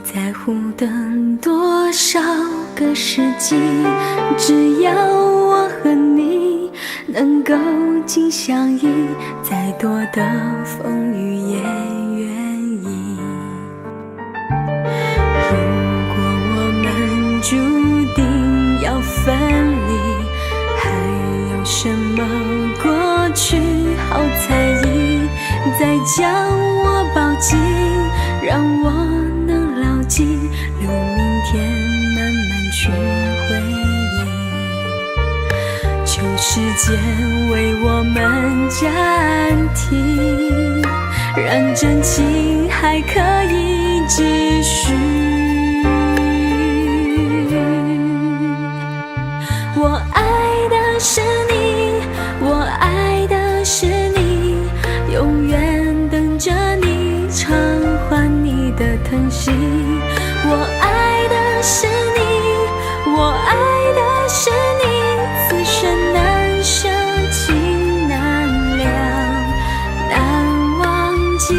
在乎等多少个世纪，只要我和你能够紧相依，再多的风雨也愿意。如果我们注定要分离，还有什么过去好在意？再将我抱紧，让我能牢记，留明天慢慢去回忆。求时间为我们暂停，让真情还可以继续。我爱的是你，我爱的是你，永远等着你偿还你的疼惜。我爱的是你，我爱的是你，此生难舍情难了，难忘记。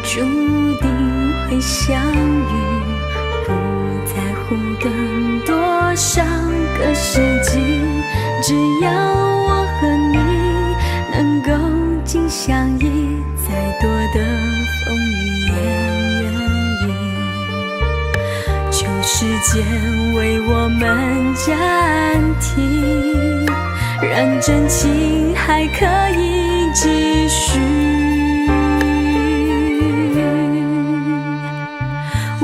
注定会相遇，不在乎等多少个世纪，只要我和你能够紧相依，再多的风雨也愿意。求时间为我们暂停，让真情还可以继续。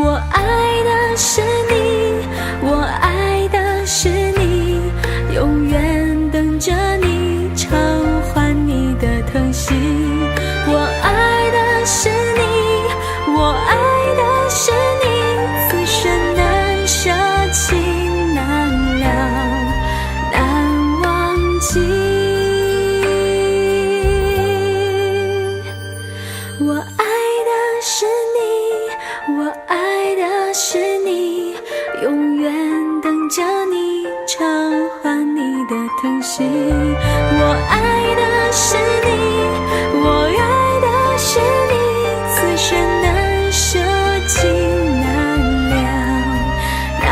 我爱的是你，我爱的是你，永远等着你偿还你的疼惜。我爱的是你，我爱的是你，此生难舍情难了，难忘记。我爱的是你，我爱的是你，永远等着你偿还你的疼惜。我爱的是你，我爱的是你，此生难舍情难了，难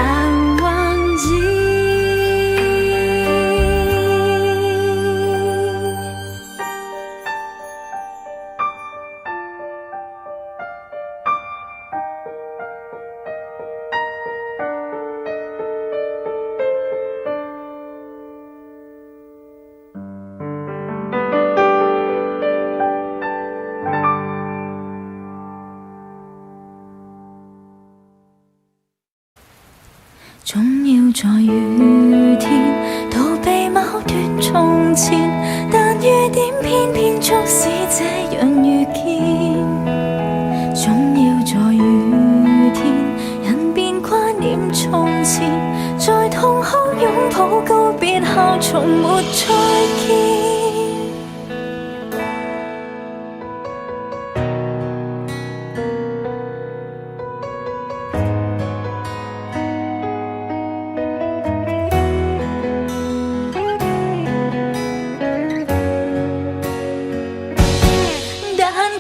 忘记。總要在雨天逃避某段從前，但雨點偏偏促使這樣遇見。總要在雨天，人便掛念從前，在痛哭擁抱告別後，從沒再見。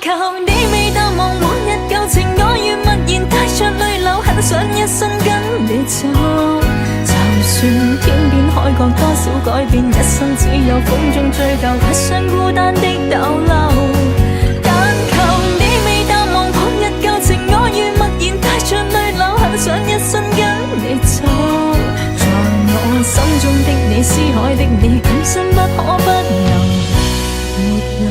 求你未淡忘往日舊情，我願默然帶着淚流，很想一生跟你走。就算天邊海角多少改變，一生只有風中追究，不想孤單的逗留。但求你未淡忘往日舊情，我願默然帶着淚流，很想一生跟你走。在我心中的你，思海的你，今生不可不能沒有。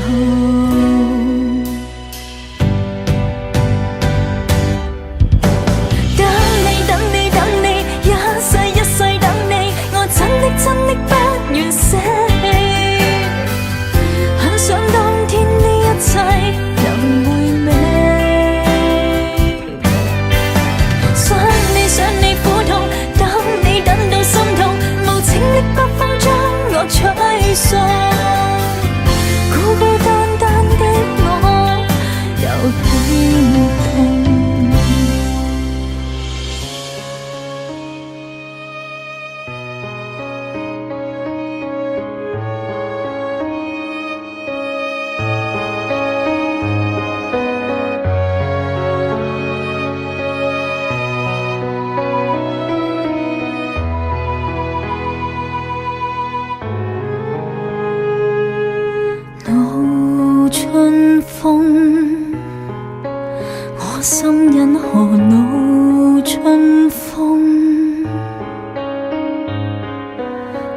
等你，一世一世等你，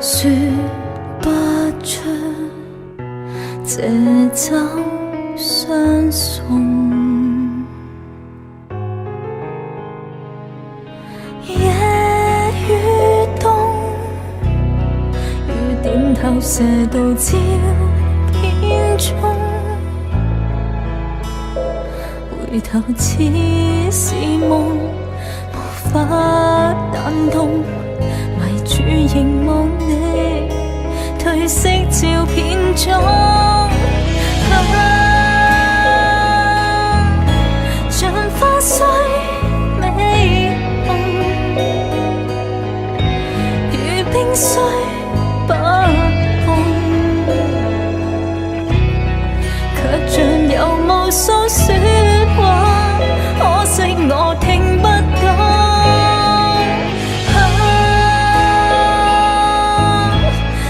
說不出這週相送。夜與冬，雨點投射到照片中，回頭似是夢，無法彈動，迷住凝望你褪色照片中。像花雖美紅，如冰雖不凍，卻像有無數說話，可惜我聽不懂。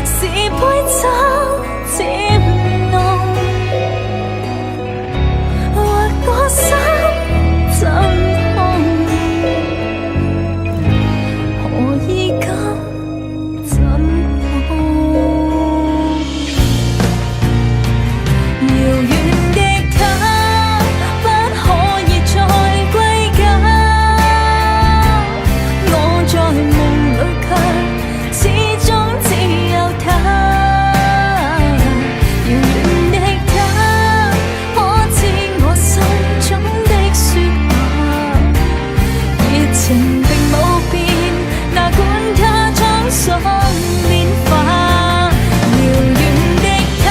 是杯酒漸濃，或過心怎痛？何以今怎痛？遙遠的他，不可以再歸家。我在夢裏卻始終只有他。遙遠的他，可知我心中的說話？熱情並冇變，哪管他滄桑變化。遙遠的他，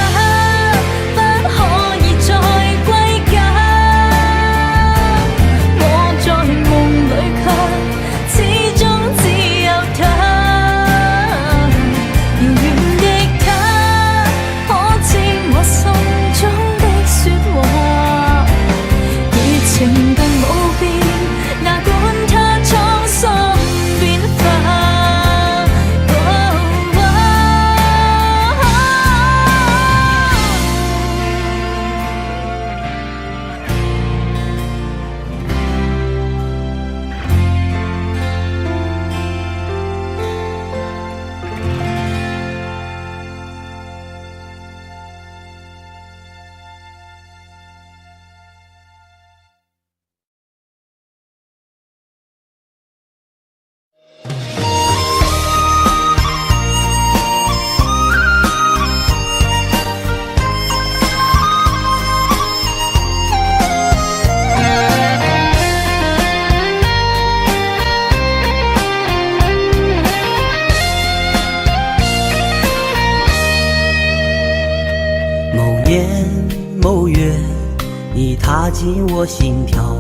不可以再歸家。我在夢裏卻始終只有他。遙遠的他，可知我心中的說話？熱情並冇變，哪管他滄桑變化。某年某月，你踏进我心跳，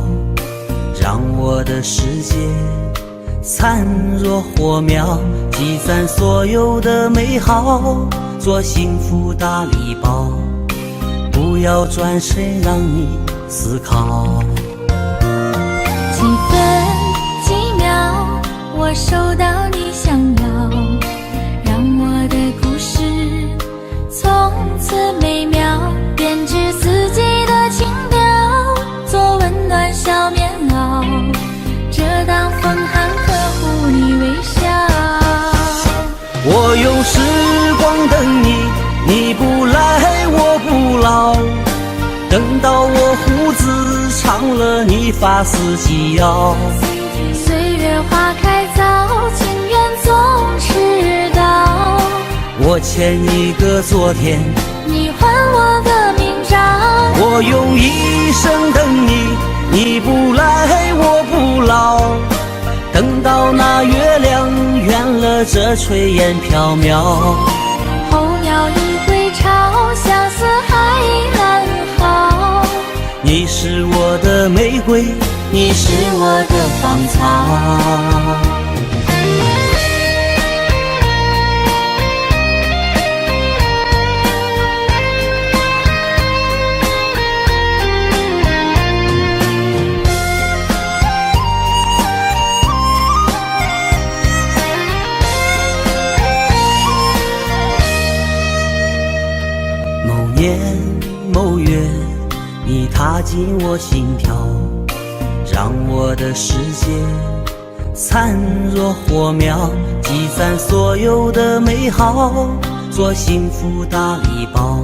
让我的世界灿若火苗，积攒所有的美好，做幸福大礼包，不要转身让你思考。几分几秒，我收到你想要，让我的故事从此美妙，编织四季的情调，做温暖小棉袄，遮挡风寒呵护你微笑。我用时光等你，你不来我不老，等到我胡子长了，你发丝细摇。岁月花开早，情缘总迟到，我欠一个昨天，你还我个明朝。我用一生等你，你不来我不老，等到那月亮圆了，这炊烟缥缈。候鸟已归巢，相思还安好。你是我的玫瑰，你是我的芳草。某年某月，你踏进我心跳，让我的世界灿若火苗，积攒所有的美好，做幸福大礼包，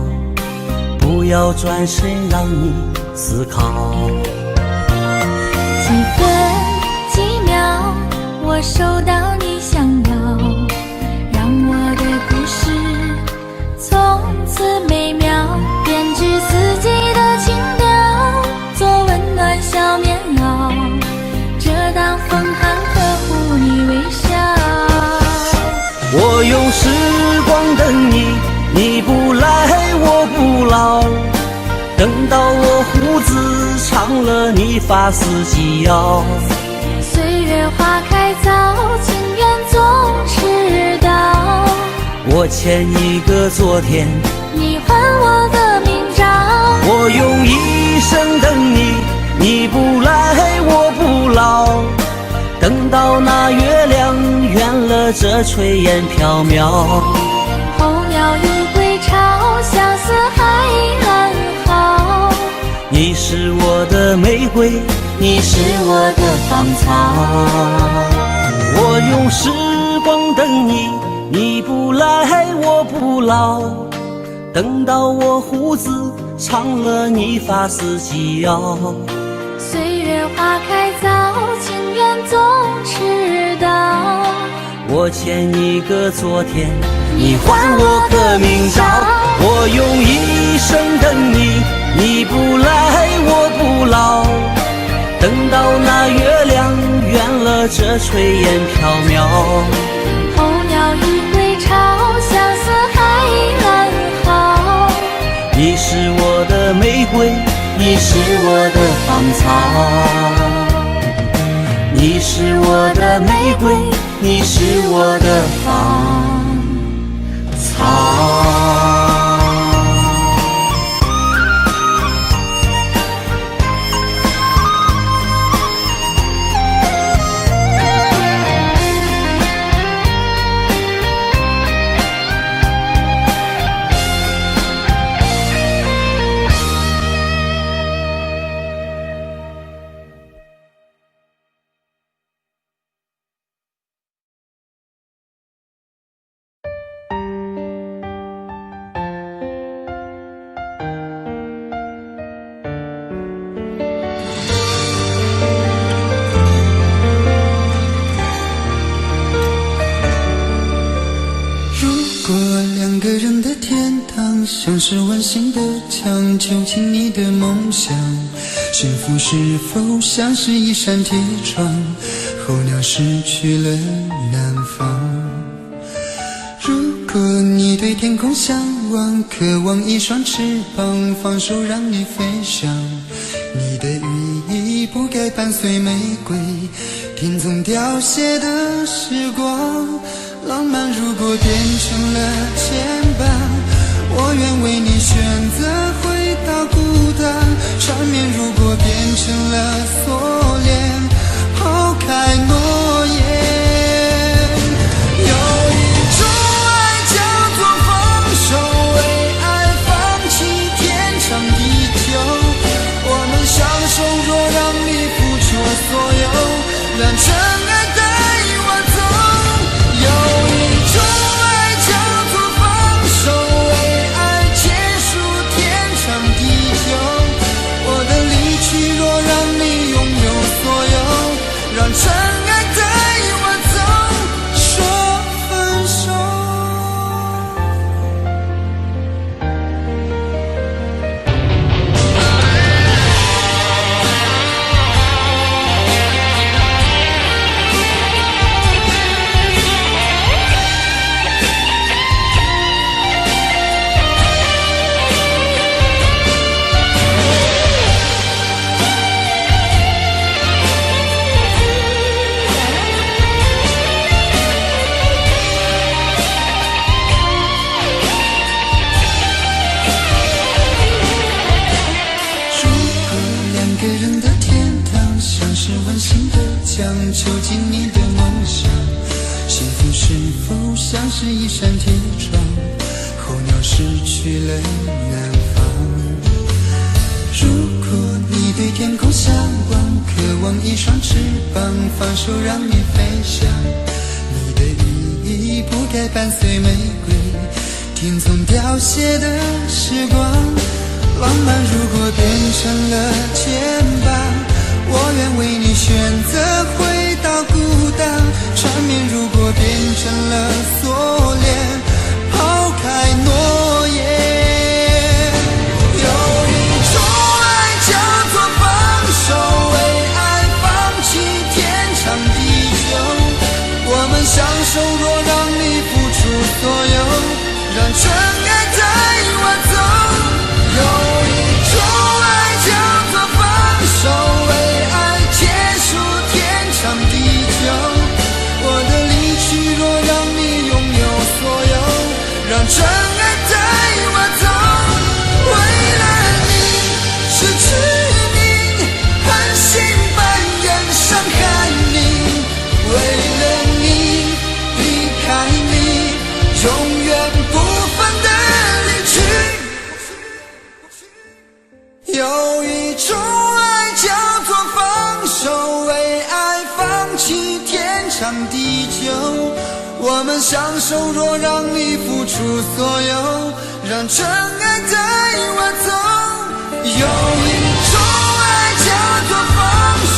不要转身让你思考。几分几秒，我收到你想要，让我的故事从此美妙，编织四季的情调，做温暖小棉袄，遮挡风寒呵护你微笑。我用时光等你，你不来我不老，等到我胡子长了，你发丝及腰。岁月花开早，情缘总迟到。我欠一个昨天，你还我的明朝。我用一生等你，你不来我不老，等到那月亮圆了这炊烟缥缈。候鸟已归巢，相思还安好。你是我的玫瑰，你是我的芳草。我用时光等你，你不来我不老，等到我胡子长了，你发丝及腰。岁月花开早，情缘总迟到。我欠一个昨天，你还我个明朝。我用一生等你，你不来我不老，等到那月亮圆了这炊烟缥缈。候鸟已归巢，相思还安好。你是我的玫瑰，你是我的芳草。你是我的玫瑰，你是我的芳草。像是温馨的墙，囚禁你的梦想。幸福是否像是一扇铁窗，候鸟失去了南方。如果你对天空向往，渴望一双翅膀，放手让你飞翔。你的羽翼不该伴随玫瑰，听从凋谢的时光。浪漫如果变成了牵绊，我愿为你选择回到孤单。缠绵如果变成了锁链，抛开诺言。有一种爱叫做放手，为爱放弃天长地久。我们相守，若让你付出所有，让真爱带我走。有一种爱叫做放手，为爱结束天长地久。我的离去，若让你拥有所有，让真爱带我走，说分手。囚禁你的梦想，幸福是否像是一扇铁窗，候鸟失去了南方。如果你对天空向往，渴望一双翅膀，放手让你飞翔。你的依依不该伴随玫瑰，听从凋谢的时光。浪漫如果变成了牵绊，我愿为你选择回到孤单。缠绵如果变成了锁链，抛开诺言。有一种爱叫做放手，为爱放弃天长地久。我们相守，若让你付出所有，让真爱带我走。有一种爱叫做放手，为爱结束天长地久。我的离去若让你拥有所有，让真爱带我走。为了你失去你，狠心扮演伤害你。为了你离开你，永远不分的离去。有一种爱叫做放手，为爱放弃天长地久。我们相守，若让你付出所有，让真爱带我走。有一种爱叫做放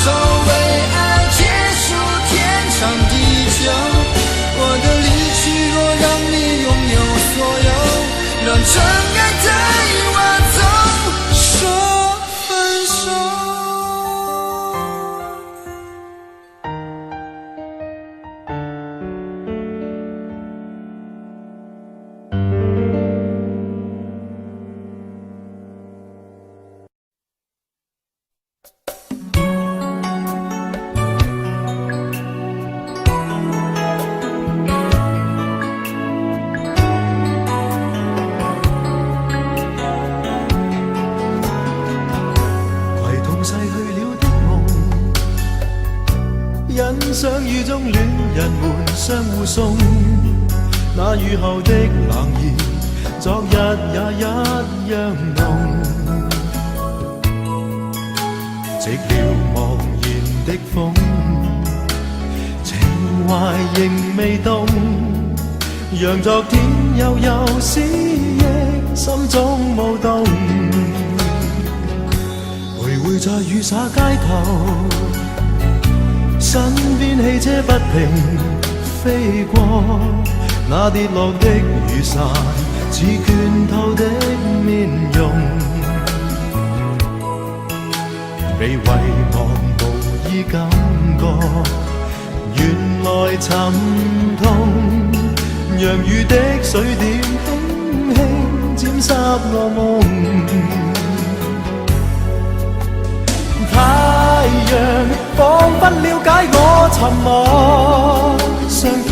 手，为爱结束天长地久。我的离去若让你拥有所有，让真爱带我走。说分手。相遇中戀人們相互送，那雨後的冷意，昨日也一樣濃。寂寥茫然的風，情懷仍未動，讓昨天悠悠思憶心中舞動。徘徊在雨灑街頭，身邊汽車不停飛過，那跌落的雨傘似倦透的面容，被遺忘無意感覺，原來沉痛，讓雨的水點輕輕沾濕我夢。太陽彷彿了解我沉默傷痛，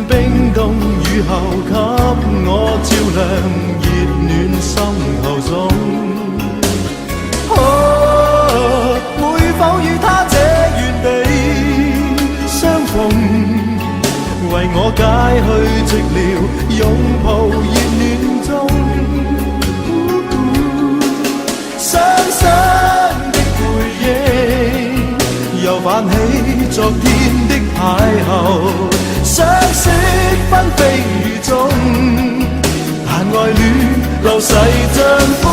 冰凍雨後給我照亮熱暖心頭中。會否與他這原地相逢，為我解去寂寥，擁抱熱暖中。傷心的回憶又泛起昨天的邂逅，相識紛飛雨中，但愛戀流逝像風。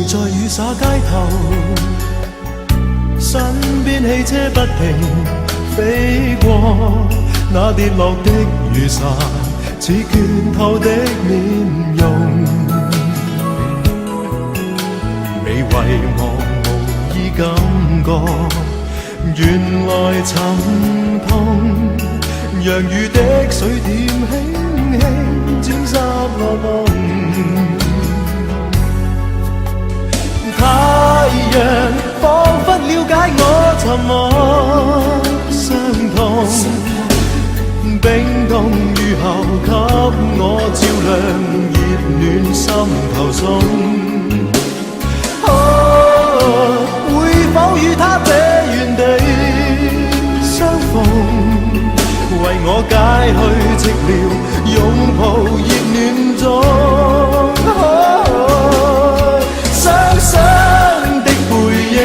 在雨灑街頭，身邊汽車不停飛過，那跌落的雨傘似倦透的面容，被遺忘無意感覺，原來沉痛，讓雨的水點輕輕沾濕我夢。太陽彷彿了解我沉默傷痛，冰凍雨後給我照亮熱暖心頭送。會否與他這原地相逢？為我解去寂寥，擁抱熱暖中。雙雙的背影，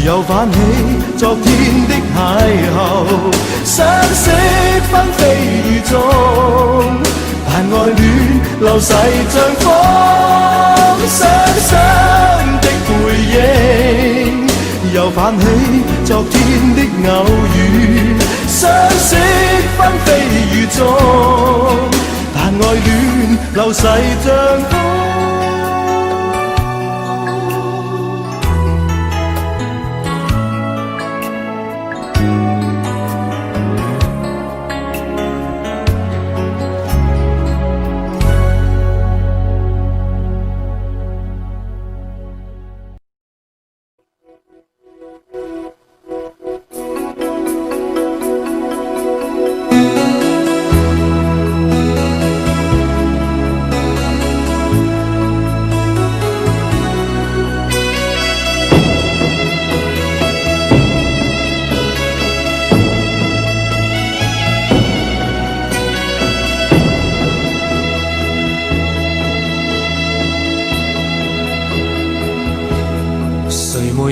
又泛起昨天的邂逅。相識紛飛雨中，但愛戀流逝像風。雙雙的背影，又泛起昨天的偶遇。相識紛飛雨中，但愛戀流逝像風。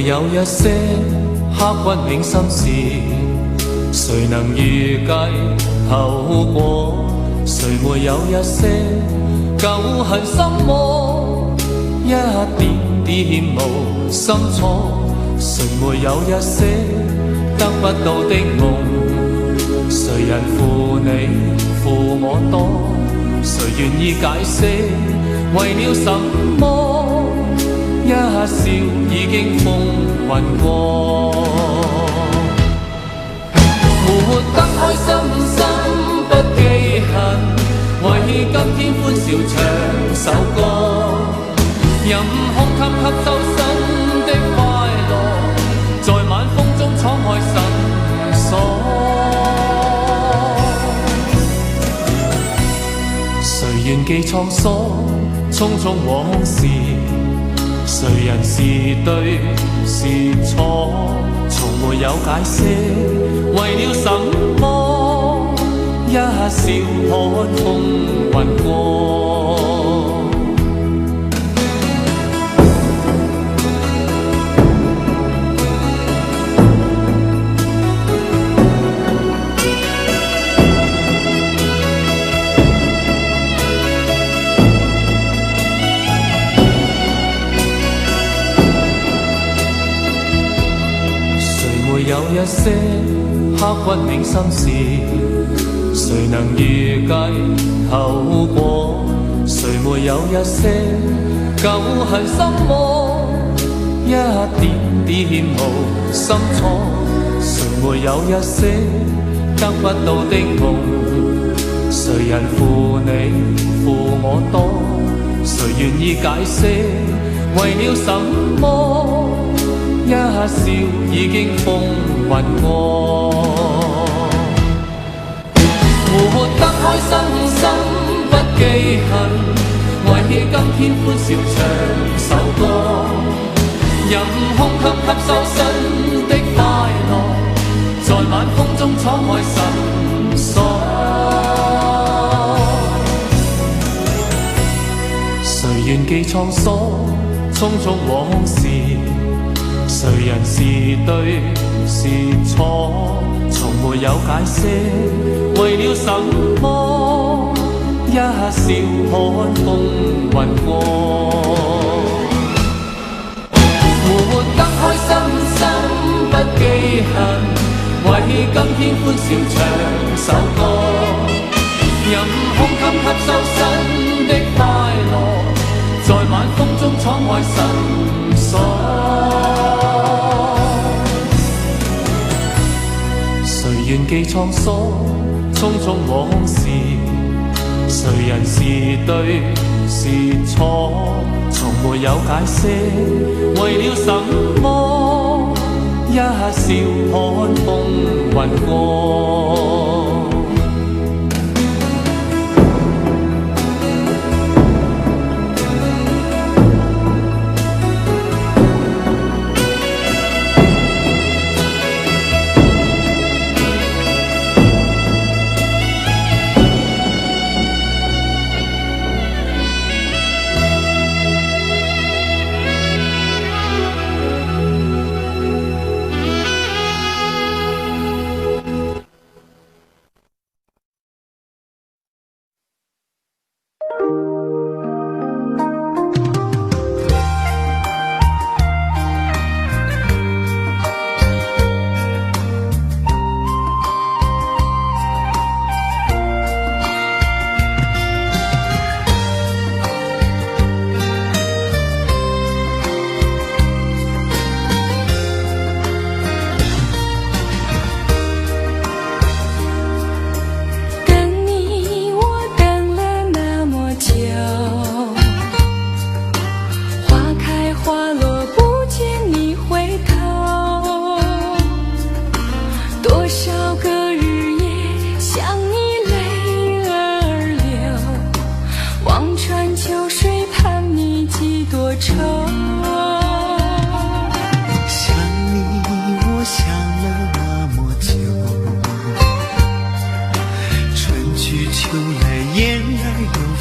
有一些刻骨銘心事，誰能預計後果？誰沒有一些舊恨心魔，一點點無心錯？誰沒有一些得不到的夢？誰人負你負我多？誰願意解釋為了什麼？一笑已經風雲過，活得開心心不記恨，為今天歡笑唱首歌，任空吸吸收新的快樂，在晚風中敞開心鎖。誰願記滄桑，匆匆往事？誰人是對是錯，從沒有解釋，為了什麼？一笑看風雲過。有一些刻骨銘心事，誰能預計後果？誰沒有一些舊恨心魔，一點點無心錯？誰沒有一些得不到的夢？誰人負你負我多？誰願意解釋為了什麼？一笑已經風雲過，活得開心心不記恨，為今天歡笑唱首歌，任空吸吸收新的快樂，在晚風中敞開心鎖。誰願記滄桑，匆匆往事？誰人是對是錯，從沒有解釋，為了什麼？一笑看風雲過，活得開心心不記恨，為今天歡笑唱首歌，任空吸吸收新的快樂，在晚風中敞開心鎖。誰願記滄桑，匆匆往事？谁人是对是错，从没有解释，为了什么一笑看风云过。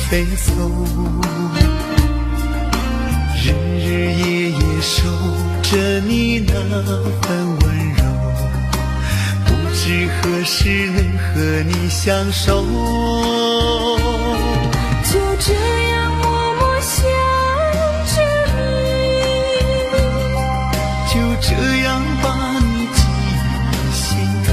飞走，日日夜夜守着你那份温柔，不知何时能和你相守，就这样默默想着你，就这样把你记于心头。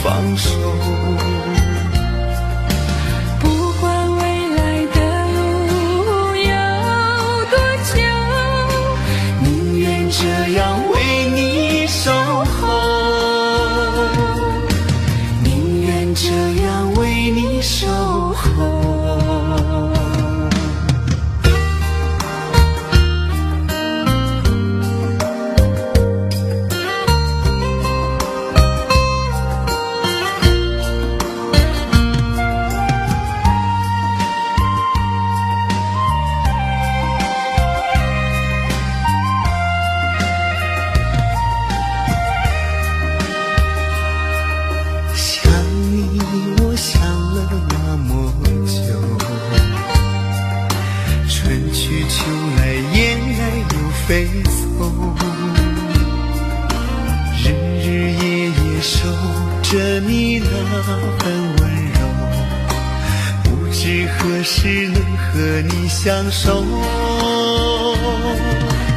放手，不管未来的路有多久，宁愿这样为你守候，宁愿这样为你守候。飞走，日日夜夜守着你那份温柔，不知何时能和你相守，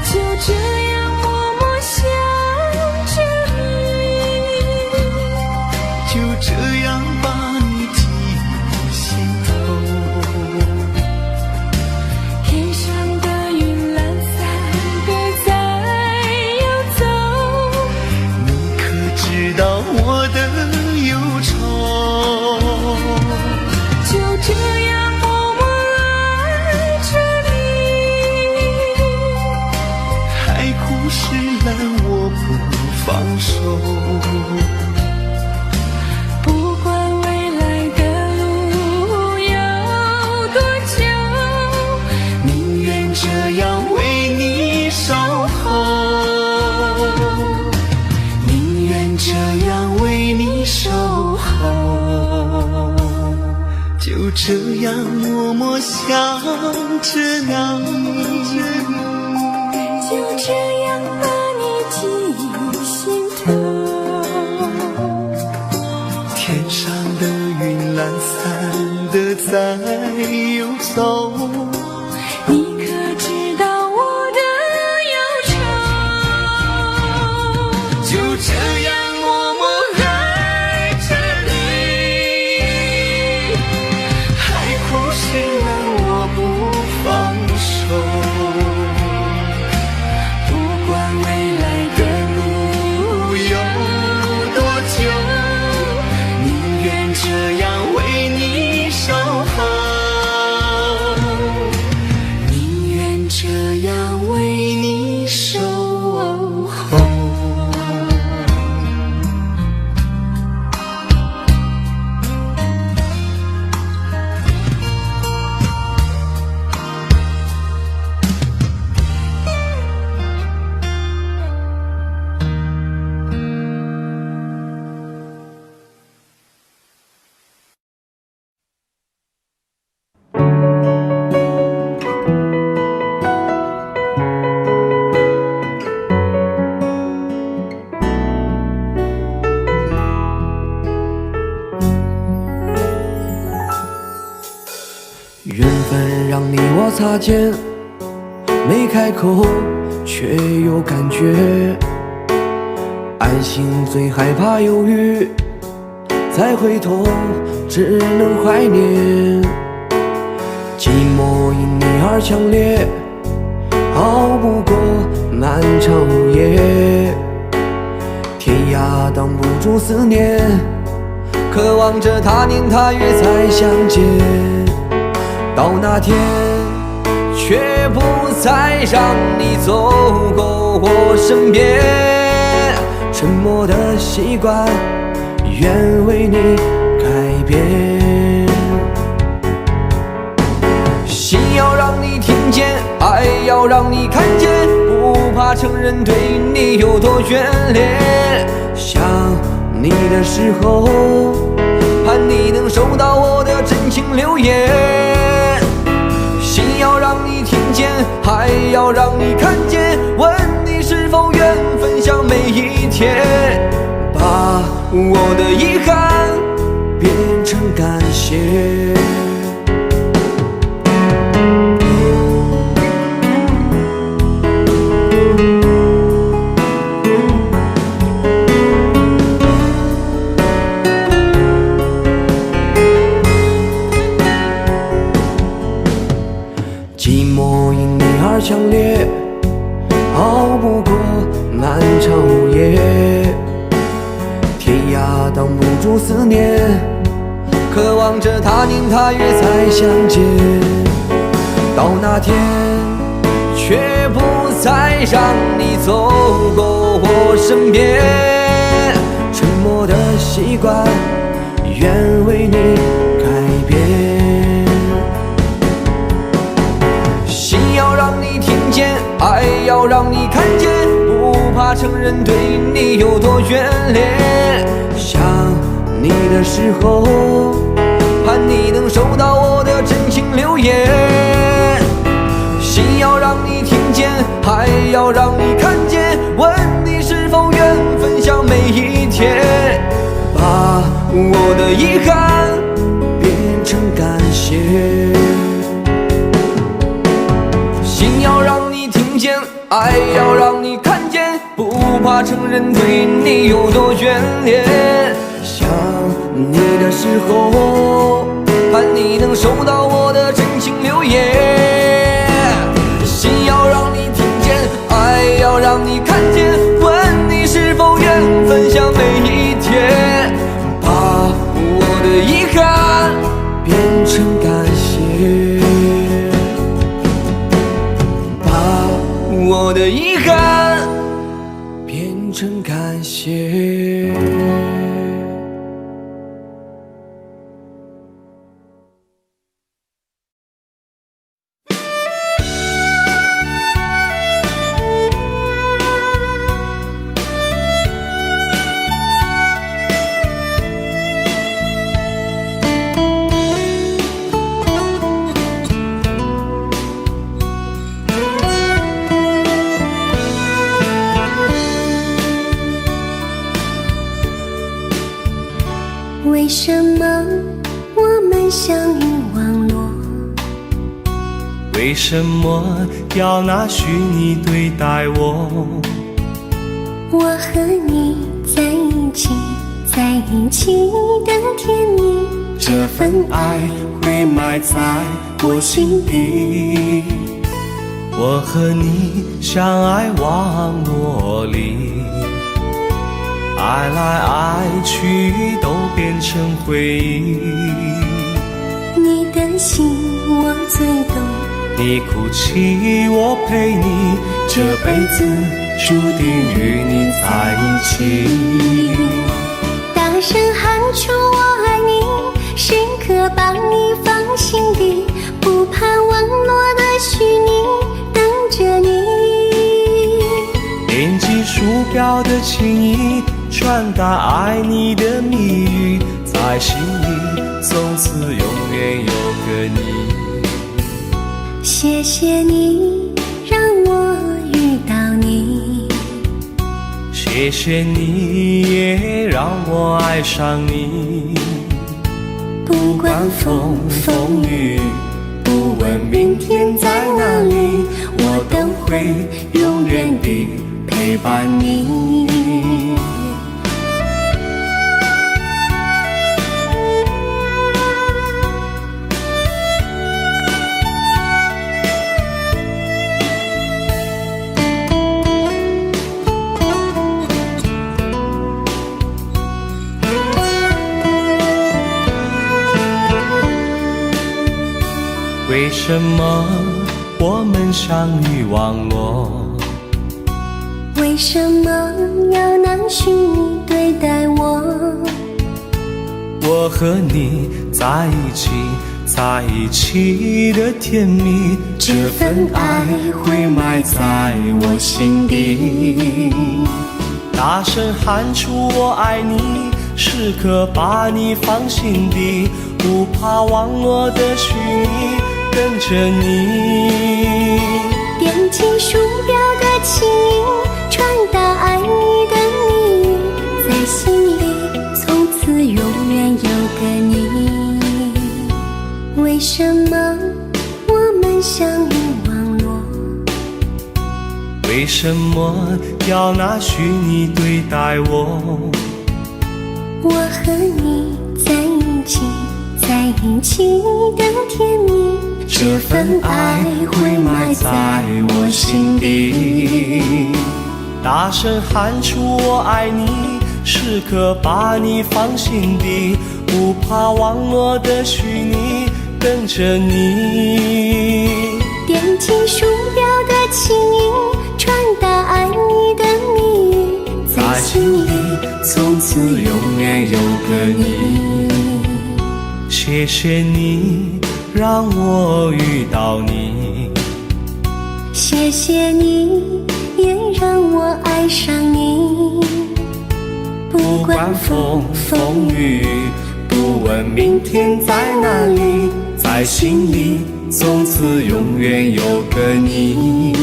就这样默默想着你，就这样把你记于心头。天上的云懒散知道我的忧愁，就这样默默爱着你，海枯石烂我不放手，不管未来的路有多久，宁愿这样为你守候，这样为你守候，就这样默默想着你，就这样把你记于心头。天上的云懒散的在游走，你可知道我的忧愁？要擦肩，没开口却有感觉。爱情最害怕犹豫，再回头只能怀念。寂寞因你而强烈，熬不过漫长午夜。天涯挡不住思念，渴望着他年他月再相见。到那天却不再让你走过我身边，沉默的习惯愿为你改变。心要让你听见，爱要让你看见，不怕承认对你有多眷恋。想你的时候，盼你能收到我的真情留言。心要让你听见，爱要让你看见，问你是否愿分享每一天，把我的遗憾变成感谢。寂寞因你而强烈，熬不过漫长午夜。天涯挡不住思念，渴望着他年他月再相见。到那天却不再让你走过我身边，沉默的习惯愿为你改变。心要让你听见，爱要让你看见，不怕承认对你有多眷恋。想你的时候，盼你能收到我的真情留言。心要让你听见，爱要让你看见，问你是否愿分享每一天，把我的遗憾变成感谢。心要让你听见，爱要让你看见，不怕承认对你有多眷恋。想你的时候，盼你能收到我的真情留言。心要让你听见，爱要让你看见，问你是否愿分享每一天，把我的遗憾变成感谢，我的遗憾变成感谢。为什么我们相遇网络？为什么要拿虚拟对待我？我和你在一起，在一起的甜蜜，这份爱会埋在我心底。我和你相爱网络里，爱来爱去都变成回忆。你的心我最懂，你哭泣我陪你，这辈子注定与你在一起。大声喊出我爱你，时刻把你放心底，不怕网络的虚拟，等着你。点击鼠标的情意，传达爱你的蜜语，在心里从此永远有个你。谢谢你让我遇到你，谢谢你也让我爱上你。不管风风雨，不畏问明天在哪里，我都会永远地陪伴你。为什么我们相遇网络？为什么要拿虚拟对待我？我和你在一起，在一起的甜蜜，这份爱会埋在我心底。大声喊出我爱你，时刻把你放心底，不怕网络的虚拟，跟着你。点击鼠标的轻音，传达爱你的谜语，在心里从此永远有个你。为什么我们相遇网络？为什么要拿虚拟对待我？我和你在一起，在一起的甜蜜，这份爱会埋在我心底。大声喊出我爱你，时刻把你放心底，不怕网络的虚拟，跟着你。点击鼠标的轻音，传达爱你的谜语，在心里从此永远有个你。谢谢你让我遇到你，谢谢你也让我爱上你。不管风风雨雨，不问明天在哪里，在心里从此永远有个你。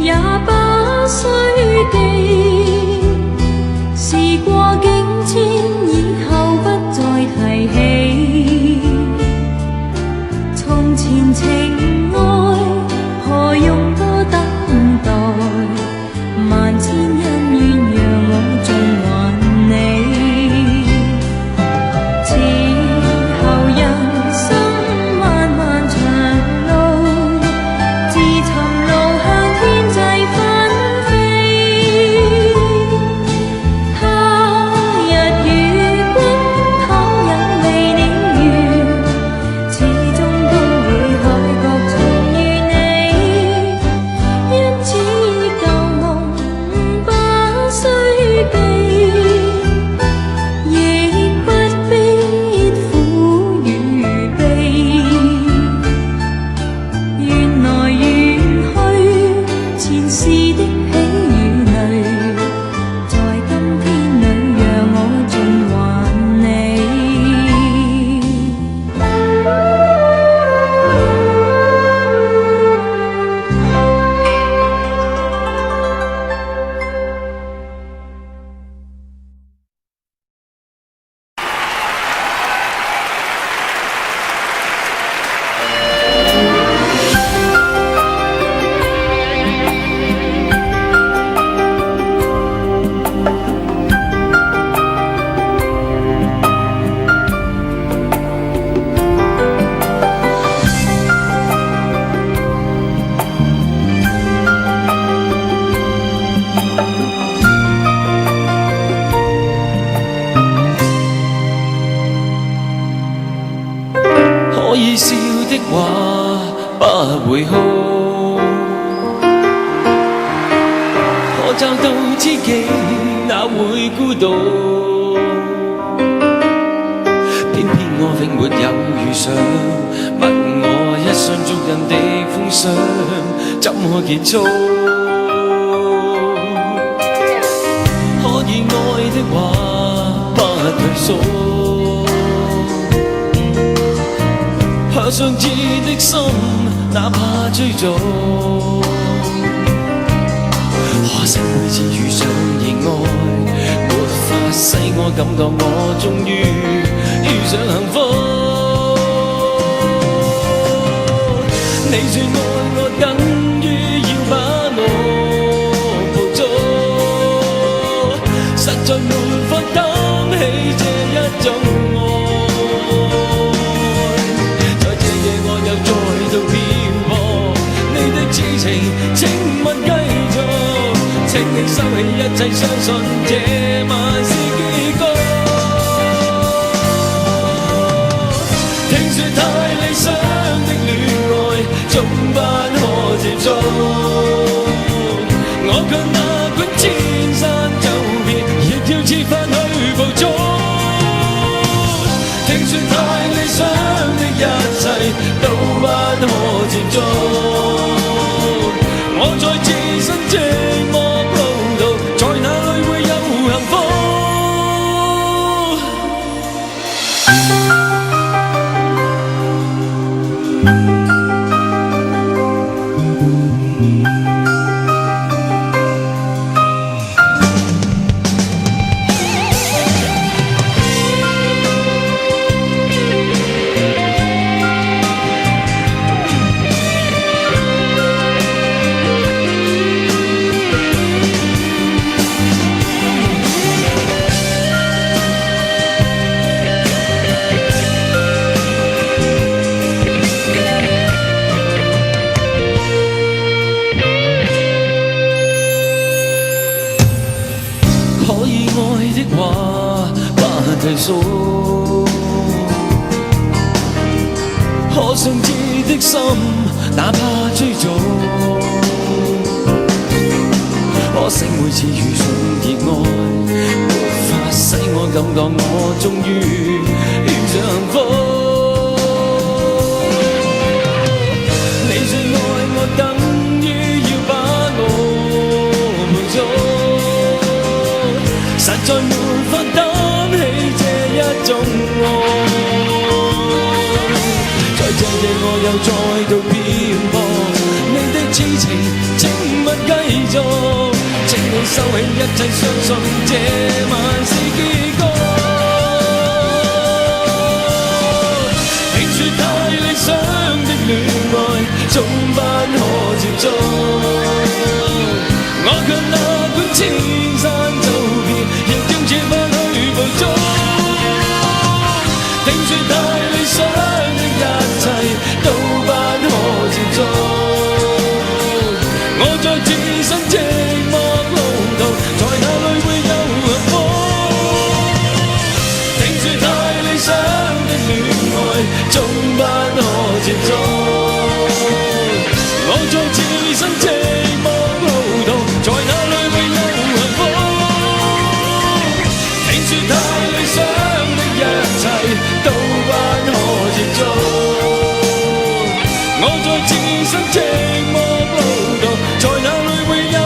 也把岁會好。可找到知己，哪會孤獨？偏偏我永沒有遇上，問我一雙足印的風霜，怎可結束？可以愛的話，不退縮。可相知的心，哪怕追逐。可惜每次遇上意外，沒法使我感覺我終於遇上幸福。你說愛我等於要把我捕捉，實在沒法擔起這一種愛。在這夜我又再度漂泊，你的痴情請勿繼續。請你收起一切，相信這晚是結局。聽說太理想的戀愛，總不可接觸。我卻哪管千山走遍，亦要設法去捕捉。聽說太理想的一切，都不可接觸。我在自身寂寞。可相知的心，哪怕追逐。可惜每次遇上熱愛，沒法使我感覺我終於遇上幸福。你說愛我等於要把我捕捉，實在沒法擔起這一種愛。在這夜我又再度漂泊，你的痴情請勿繼續。請你收起一切，相信這晚是結局。聽說太理想的戀愛，總不可接觸。我卻哪管千山走遍，亦要設法去捕捉。聽說太理想的一切，都不可接觸。我在自身寂寞路途，在哪裏會有幸福？聽說太理想的戀愛，總不可接觸。我在自身寂寞路途，在哪裏會有幸福？聽說太理想的一切，都不可接觸。我在自身寂寞路途，在哪裏會有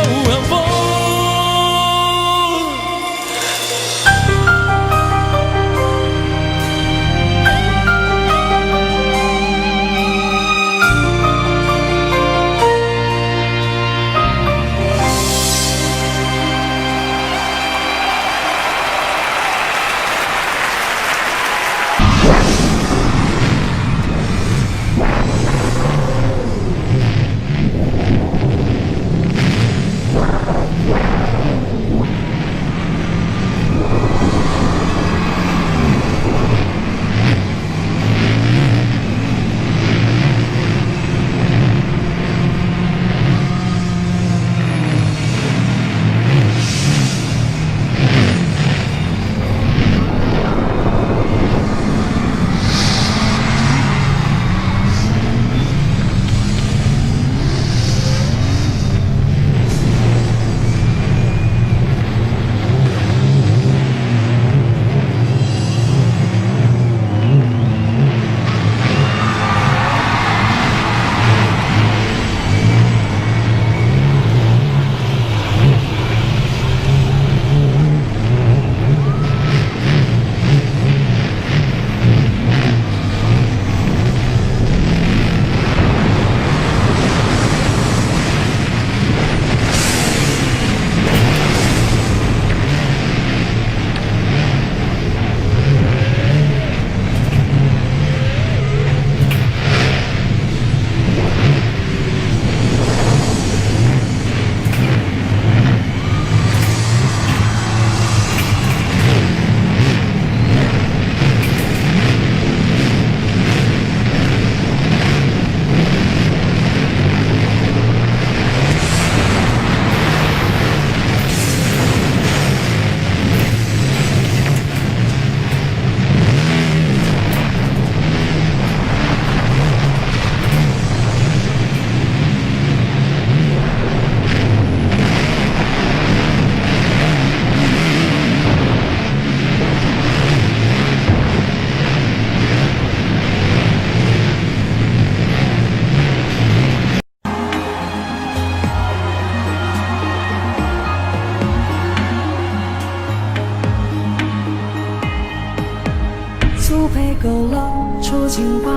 情话，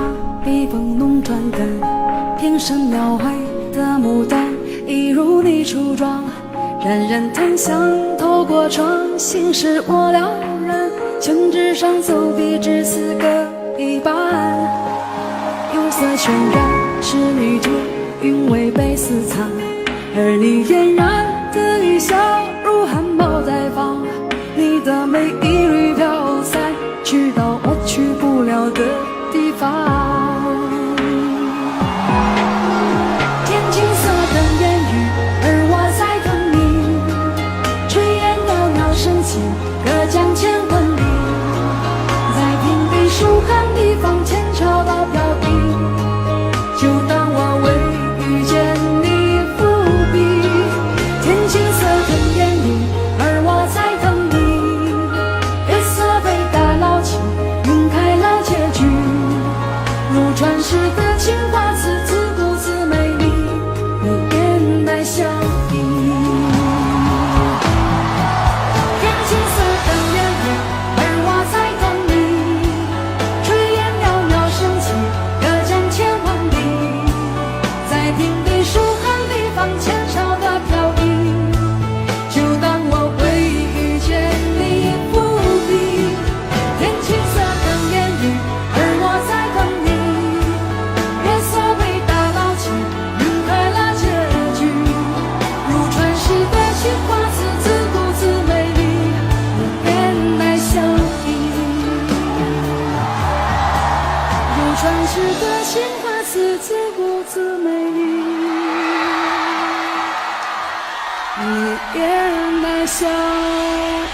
避风浓转淡，天生描绘的牡丹，一如你初妆，冉冉檀香透过窗，心事我了然，宣纸上走笔只四个一半，釉色渲染仕女图，韵味被私藏，而你嫣然的一笑如含苞待放，你的美一缕飘散，去到我去不了的地方。天青色等烟雨，而我在等你，炊烟袅袅升起，隔江千万里，在平地书汉地方前朝的飘逸，就当我未遇见你伏笔。天青色等烟雨，而我在等你，月色被打捞起，晕开了结局，如传世的情话词，自顾自美丽，你眼带笑意。天青色等烟雨，而我在等你，炊烟袅袅升起，隔江千万里，在平地书汉地方前朝的飘逸，就当我未遇见你伏笔。天青色等烟雨，而我在等你，月色被打捞起，晕开了结局，如传世的情话词，自顾自美丽，你眼带笑意。如传世的情话词，自顾自美丽，你眼带笑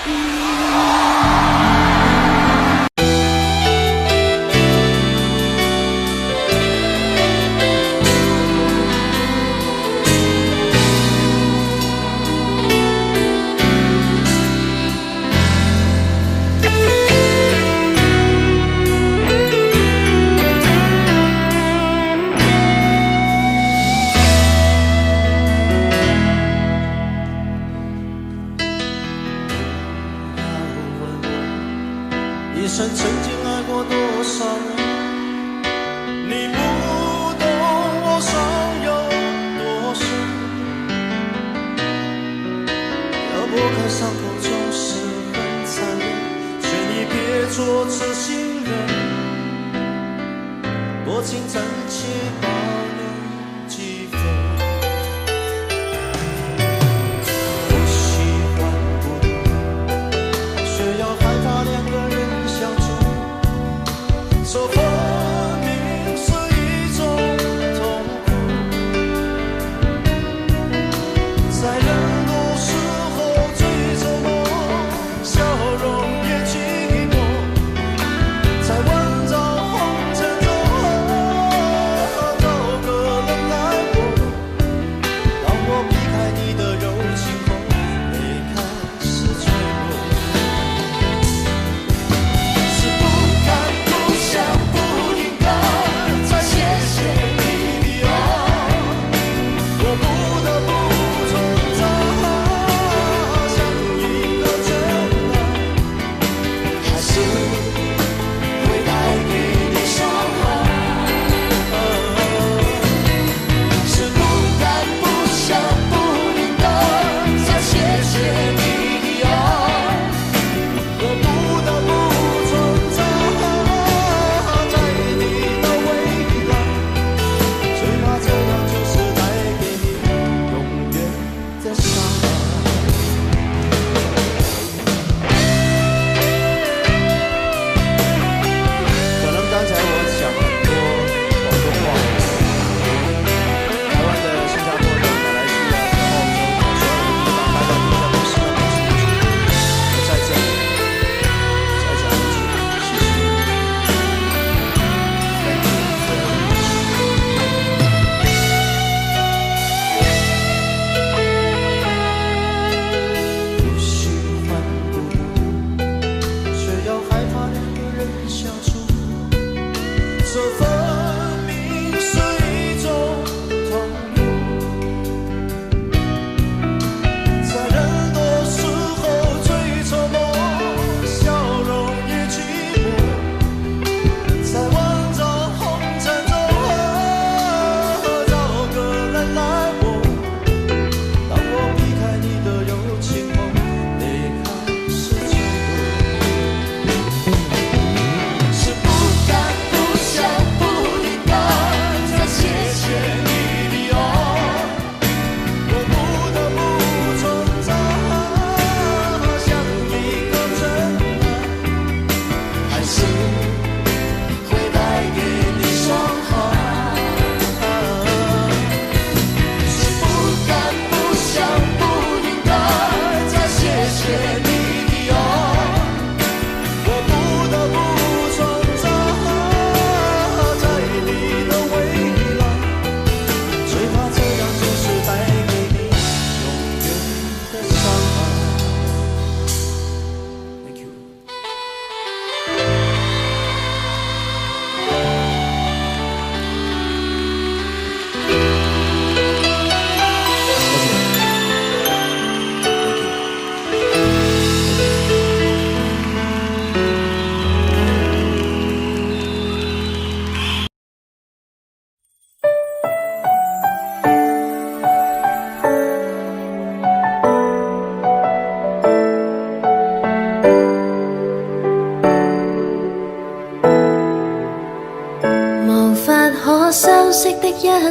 意。一生曾经爱过多少人，你不懂我伤有多深。要拨开伤口总是很残忍，劝你别做痴心人，多情暂且保留几分。我喜欢孤独，却要害怕两个人相处，说分明是一种痛苦，在人多时候最折磨，笑容也寂寞，在万丈红尘中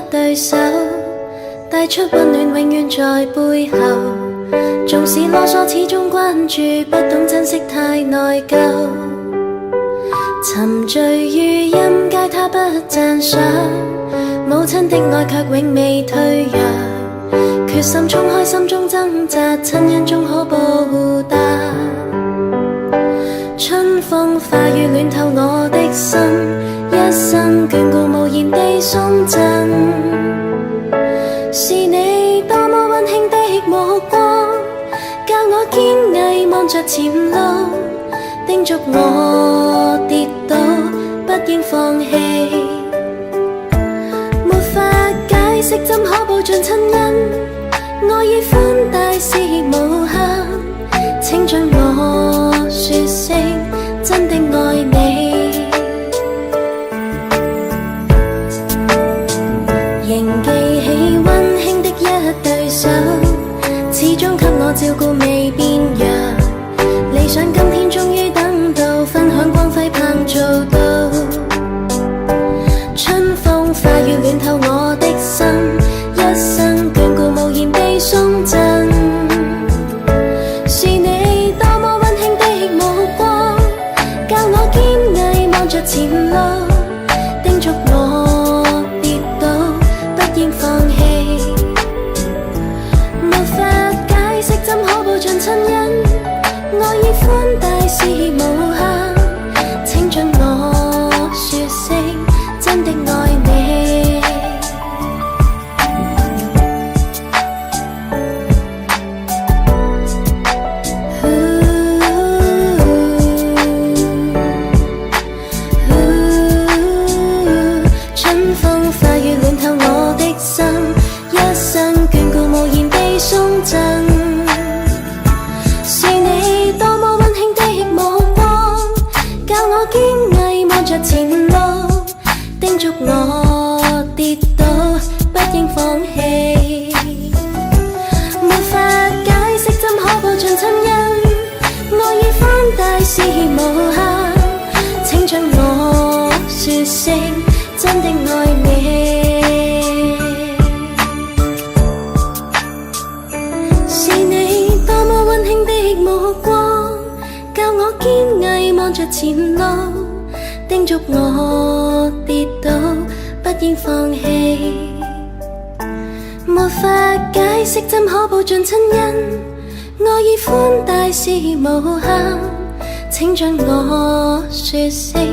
對手，帶出溫暖永遠在背後。縱使囉嗦始終關注，不懂珍惜太內疚。沉醉於音階他不讚賞，母親的愛卻永未退讓。決心衝開心中掙扎，親恩終可報答。春風化雨暖透我的心，一生眷顧無言地送贈。是你多麼溫馨的目光，教我堅毅望着前路，叮囑我跌倒不應放棄。沒法解釋怎可報盡親恩，愛意寬大是無限，請准我說聲真的愛你。仍記起溫馨的一對手，始終給我照顧未變樣。理想今天終於等到，分享光輝盼做到。春風化雨暖透我的心，一生眷顧無言地送贈。是你多麼溫馨的目光，教我堅毅望着前路，叮囑我跌倒不應放棄。沒法解釋怎可報盡親恩，愛意寬大是無限，請准我說聲真的愛你。春風化雨暖透我的心，一生眷顧無言地送贈。是你多麼溫馨的目光，教我堅毅望着前路，叮囑我跌倒不應放棄。沒法解釋怎可報盡親恩，愛意寬大是無限，請准我說聲真的愛你。是你多麼溫馨的目光，教我堅毅望着前路，叮囑我跌倒不應放棄。沒法解釋怎可報盡親恩，愛意寬大是無限，請准我說聲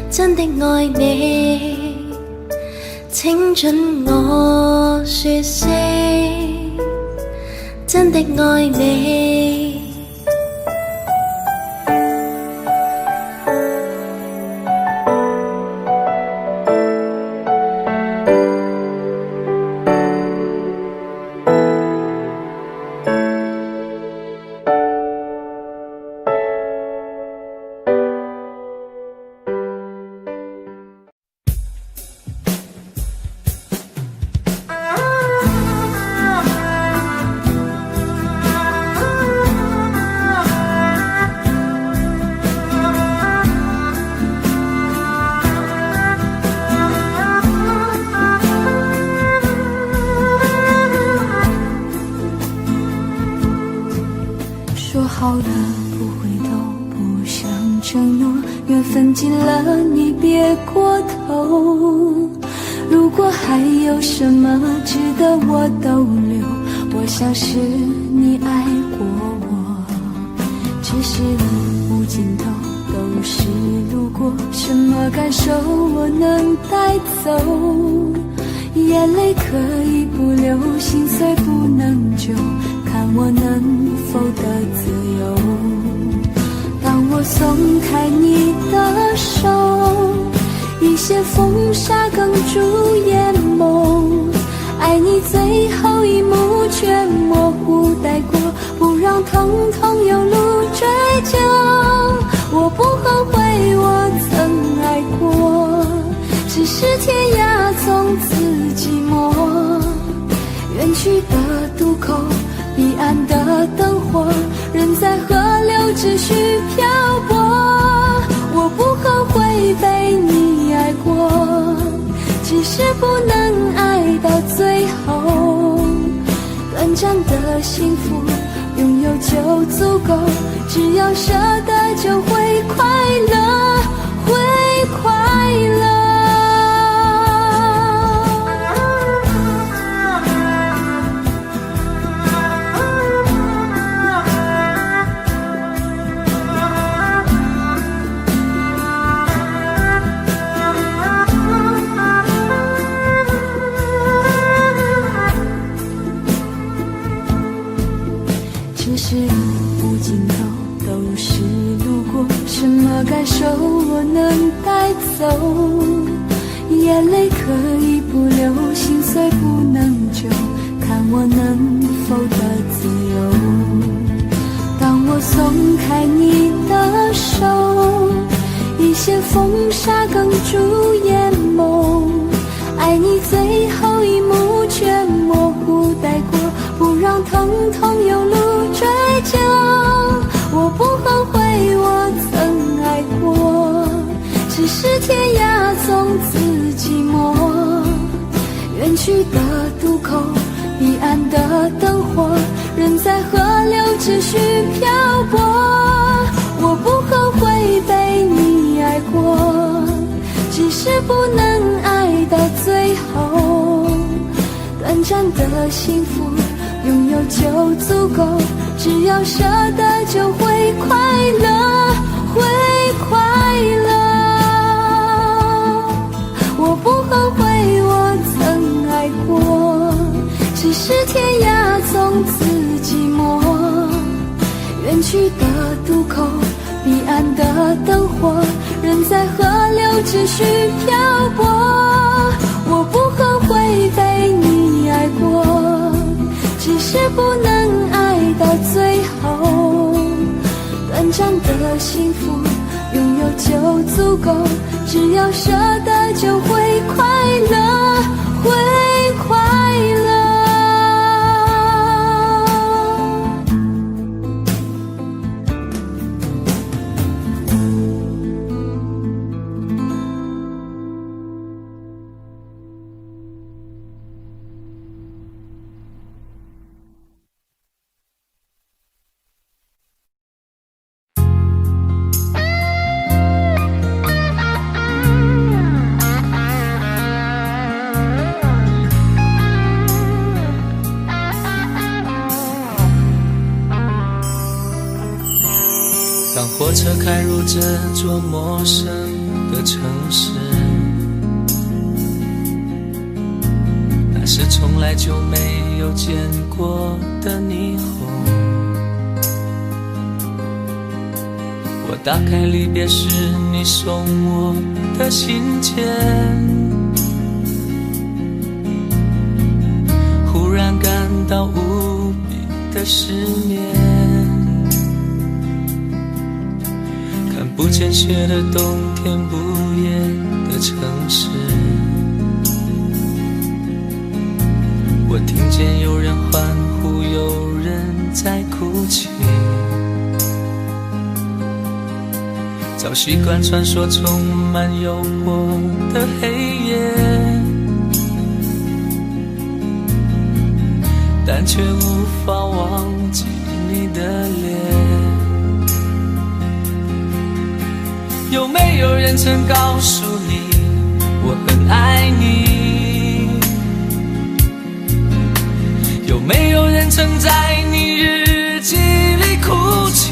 真的愛你。請准我說聲真的愛你。说好了不回头，不想承诺，缘分尽了你别过头。如果还有什么值得我逗留，我想是你爱过我。只是路无尽头，都是路过，什么感受我能带走？眼泪可以不流，心碎不能救，看我能否得自由。当我松开你的手，一些风沙哽住眼眸，爱你最后一幕却模糊带过，不让疼痛有路追究。我不后悔我曾爱过，只是天涯从此寂寞。远去的渡口，彼岸的灯火，人在河流只需漂泊。我不后悔被你爱过，只只是不能爱到最后。短暂的幸福拥有就足够，只要舍得就会快乐，会快乐。这是无尽头，都是路过，什么感受我能带走？眼泪可以不流，心碎不能救，看我能否得自由。当我松开你的手，一线风沙哽住眼眸，爱你最后一幕却模糊带过，不让疼痛有路追究。我不后悔我曾爱过，只是天涯从此寂寞。远去的渡口，彼岸的灯火，人在河流只需漂泊。我不后悔被你爱过，只是不能爱到最后。短暂的幸福拥有就足够，只要舍得就会快乐，会快乐。我不后悔我曾爱过，只是天涯从此寂寞。远去的渡口，彼岸的灯火，人在河流只需漂泊。我不后悔被你爱过，只是不能爱到最后。短暂的幸福拥有就足够，只要舍得就会快乐，会快乐。当火车开入这座陌生的城市，那是从来就没有见过的霓虹。我打开离别时你送我的信件，忽然感到无比的失眠。看不见雪的冬天，不夜的城市，我听见有人欢呼，有人在哭泣。早习惯传说充满诱惑的黑夜，但却无法忘记你的脸。有没有人曾告诉你我很爱你？有没有人曾在你日记里哭泣？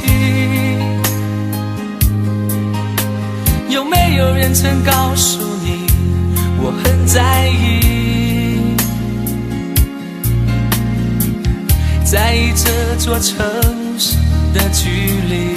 有没有人曾告诉你我很在意？在意这座城市的距离。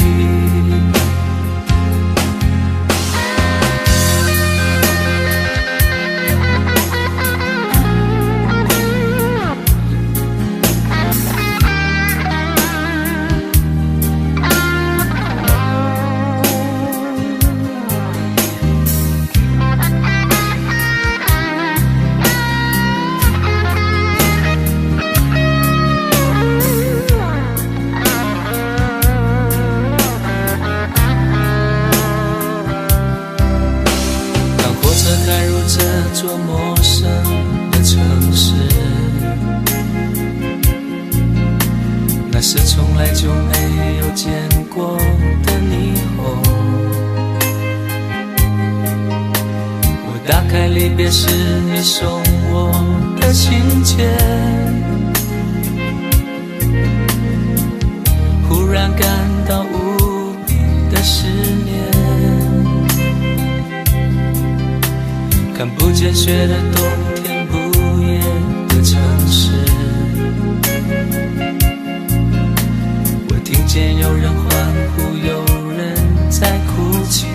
那是从来就没有见过的霓虹。我打开离别时你送我的信件，忽然感到无比的思念。看不见雪的冬天，不夜的城市，我听见有人欢呼，有人在哭泣。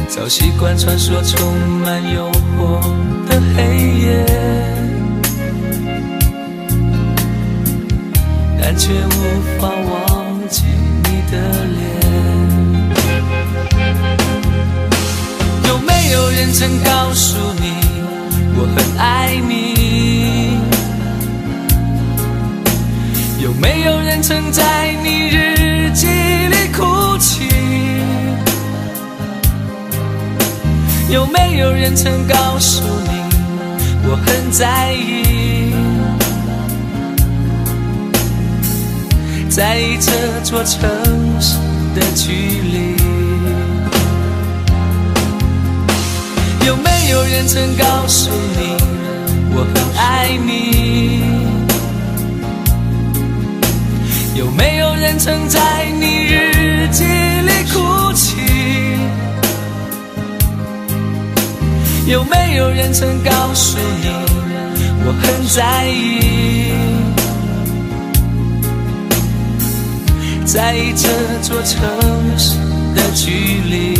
早习惯穿梭充满诱惑的黑夜，但却无法忘记你的脸。有没有人曾告诉你我很爱你？有没有人曾在你日记里哭泣？有没有人曾告诉你我很在意？在意这座城市的距离。有没有人曾告诉你我很爱你？有没有人曾在你日记里哭泣？有没有人曾告诉你我很在意？在意这座城市的距离。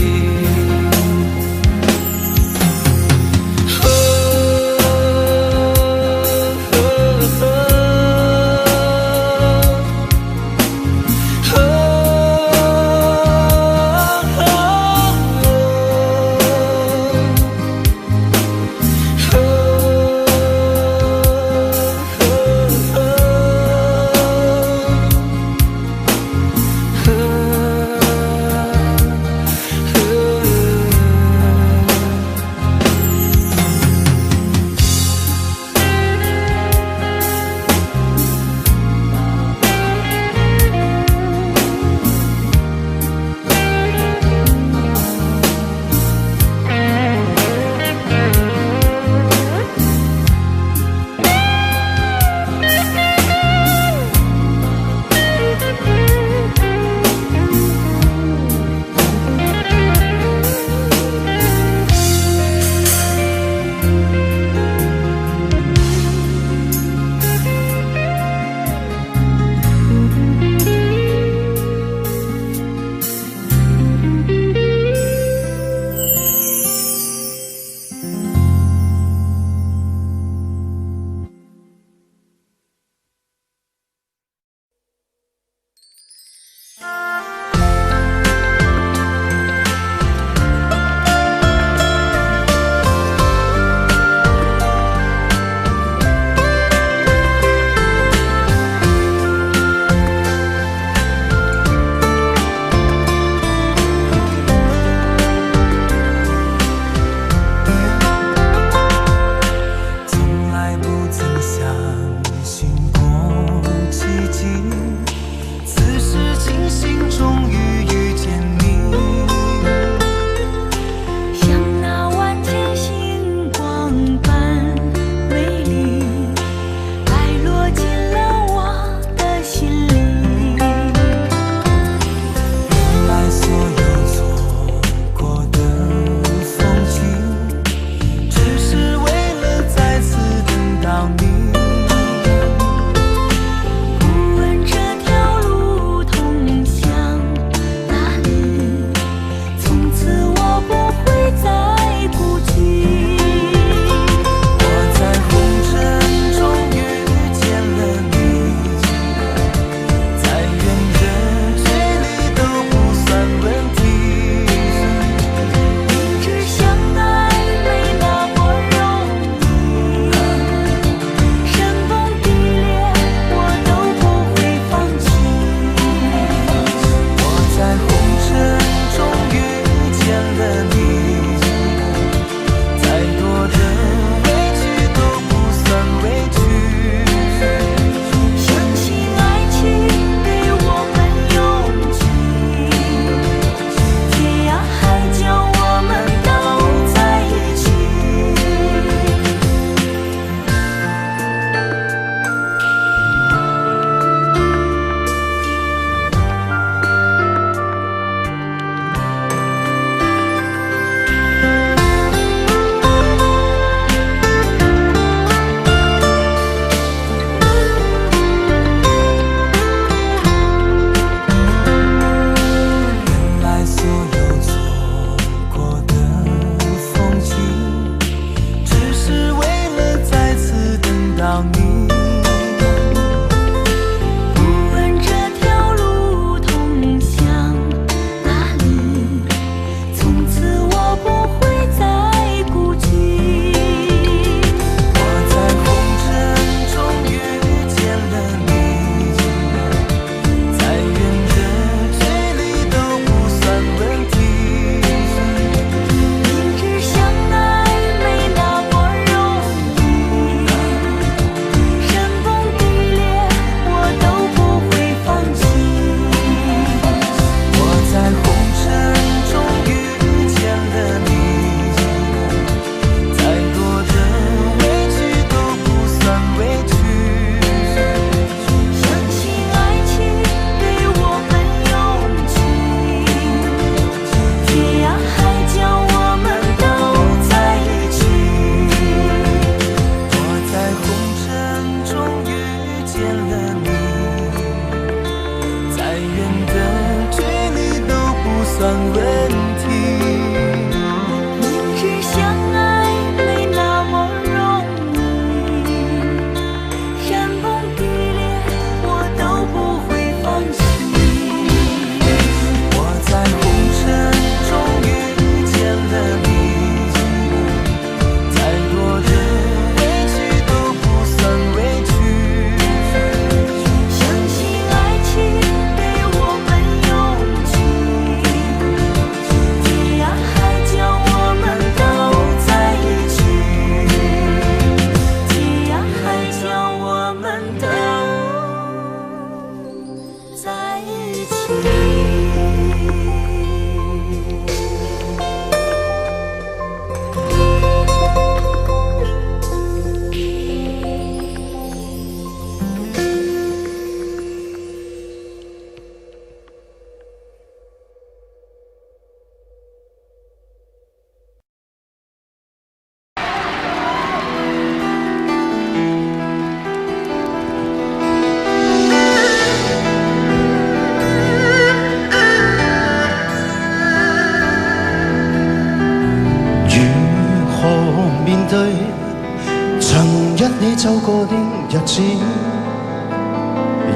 日子，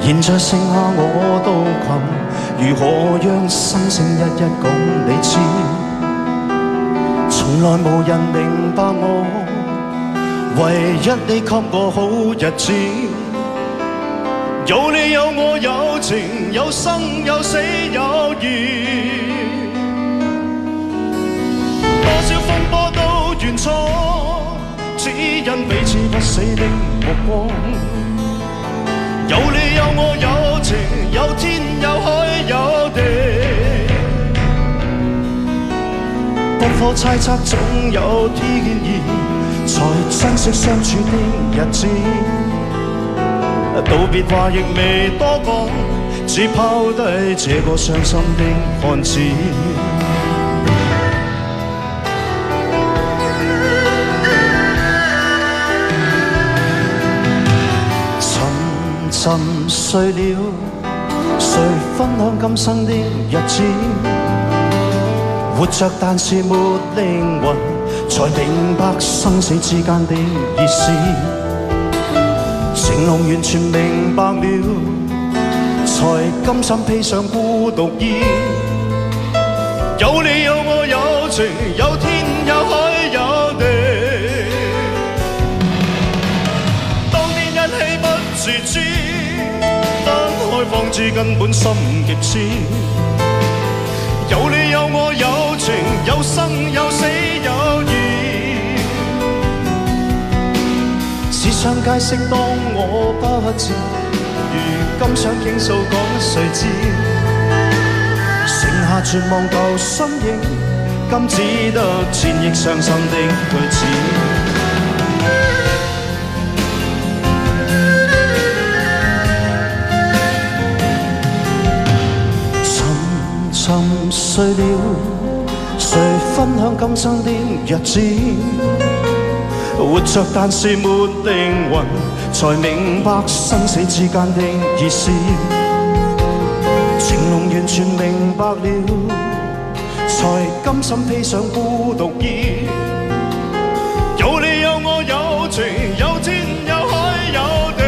現在剩下我刀琴，如何讓心聲一一講你知？從來無人明白我，唯一你給我好日子。有你有我有情，有生有死有義。多少風波都願闖，只因彼此不死的目光。有你有我有情，有天有海有地。不可猜測，總有天意，才珍惜相處的日子。道別話亦未多講，只拋低這個傷心的漢子。沉睡了，誰分享今生的日子？活着但是沒靈魂，才明白生死之間的意思。情濃完全明白了，才甘心披上孤獨衣。有你有我有情，有天有海有地。當天一起不自知，分開方知根本心極痴。有你有我有情，有生有死有義。只想解釋當我不知，如今想傾訴講誰知？剩下絕望舊身影，今只得千億傷心的句子。沉睡了，誰分享今生的日子？活着但是沒靈魂，才明白生死之間的意思。情濃完全明白了，才甘心披上孤獨衣。有你有我有情，有天有海有地。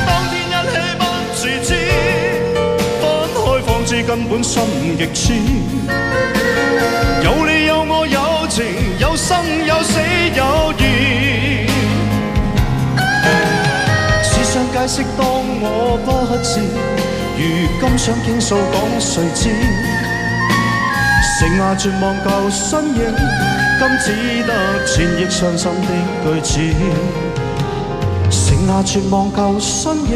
當天一起不自知，分開方知根本心極痴。有你有我有情，有生有死有義。只想解釋當我不知，如今想傾訴講誰知？剩下絕望舊身影，今只得千億傷心的句子。剩下絕望舊身影，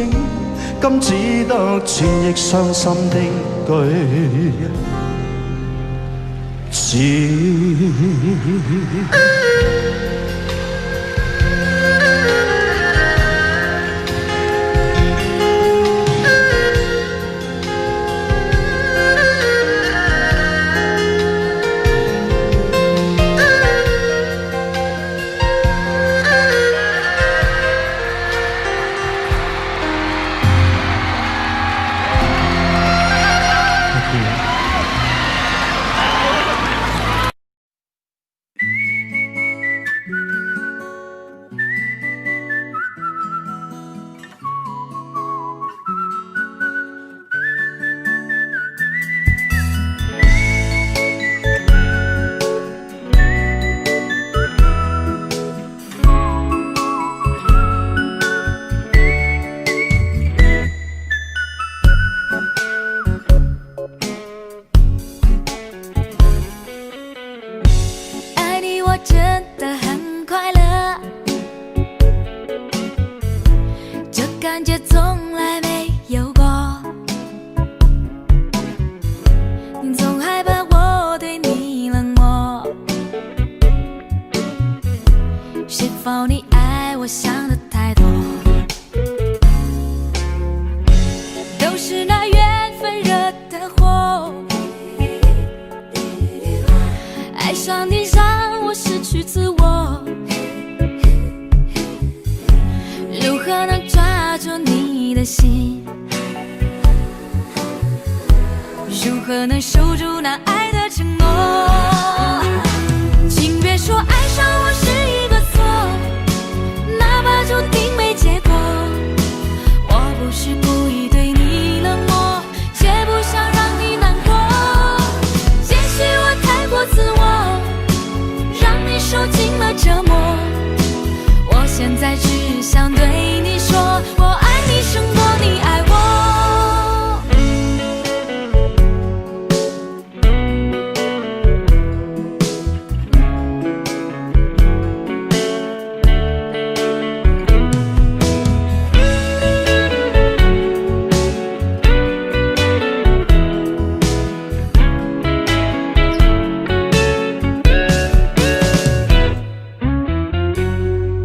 今只得千億傷心的句子。在只想对你说，我爱你胜过你爱我。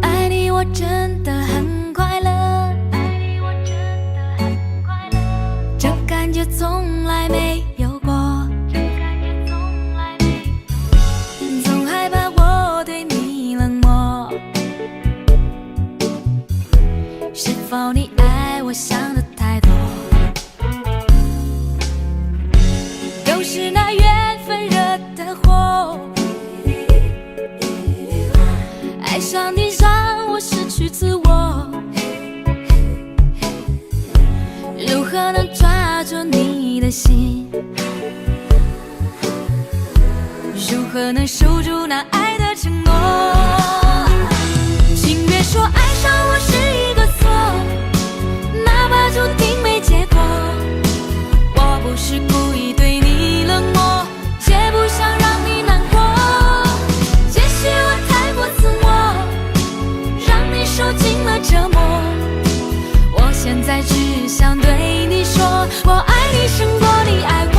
爱你我真的很快乐，这感觉从来没有过，总害怕我对你冷漠，是否你爱我想的太多？又是那缘分惹的祸，爱上你让我失去自我，如何能抓住你的心？如何能守住那爱的承诺？请别说爱上我是一个错，哪怕注定没结果。我不是故意对你冷漠，也不想让你难过。也许我太过自我，让你受尽了折磨。我现在只想对你说，我爱你胜过你爱我。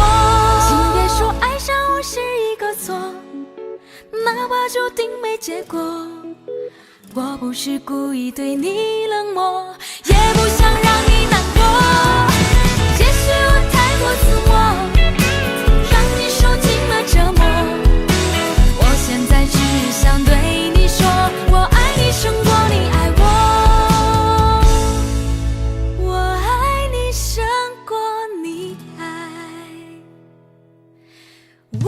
请别说爱上我是一个错，哪怕注定没结果。我不是故意对你冷漠，也不想让你难过。也许我太过自我，让你受尽了折磨。我现在只想对你说，我爱你胜过你爱我。我爱你胜过你爱我。